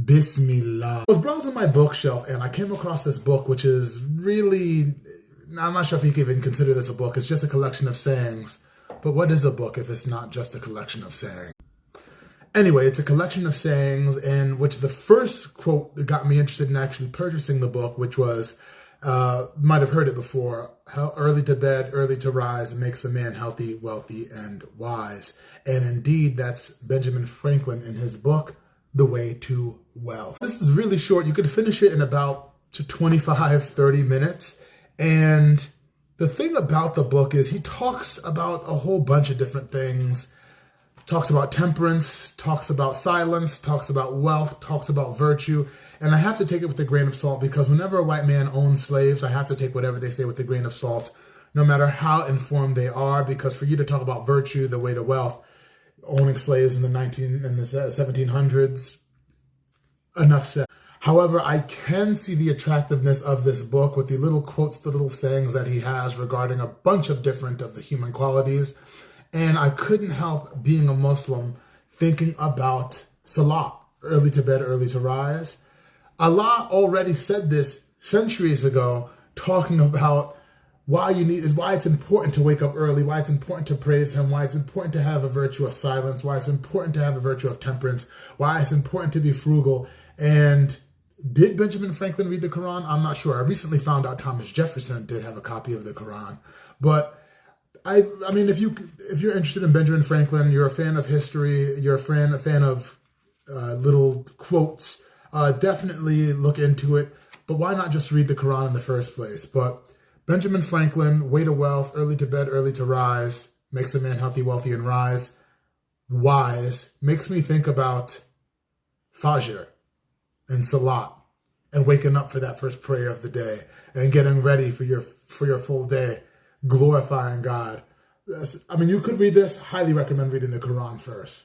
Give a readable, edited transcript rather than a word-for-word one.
Bismillah. I was browsing my bookshelf and I came across this book, which is really, I'm not sure if you can even consider this a book. It's just a collection of sayings. But what is a book if it's not just a collection of sayings? Anyway, it's a collection of sayings in which the first quote that got me interested in actually purchasing the book, which was, might have heard it before, how early to bed, early to rise makes a man healthy, wealthy, and wise. And indeed, that's Benjamin Franklin in his book, The Way to Wealth. This is really short. You could finish it in about 25, 30 minutes. And the thing about the book is he talks about a whole bunch of different things. Talks about temperance, talks about silence, talks about wealth, talks about virtue. And I have to take it with a grain of salt because whenever a white man owns slaves, I have to take whatever they say with a grain of salt, no matter how informed they are, because for you to talk about virtue, the way to wealth, owning slaves in the 1700s, enough said. However, I can see the attractiveness of this book with the little quotes, the little sayings that he has regarding a bunch of different of the human qualities. And I couldn't help, being a Muslim, thinking about Salah, early to bed, early to rise. Allah already said this centuries ago, talking about why it's important to wake up early, why it's important to praise Him, why it's important to have a virtue of silence, why it's important to have a virtue of temperance, why it's important to be frugal. And did Benjamin Franklin read the Quran? I'm not sure. I recently found out Thomas Jefferson did have a copy of the Quran. But I mean, if you're interested in Benjamin Franklin, you're a fan of history, you're a fan of little quotes, definitely look into it. But why not just read the Quran in the first place? But Benjamin Franklin, Way to Wealth, early to bed, early to rise, makes a man healthy, wealthy, and wise, makes me think about Fajr and Salat and waking up for that first prayer of the day and getting ready for your full day, glorifying God. I mean, you could read this. Highly recommend reading the Quran first.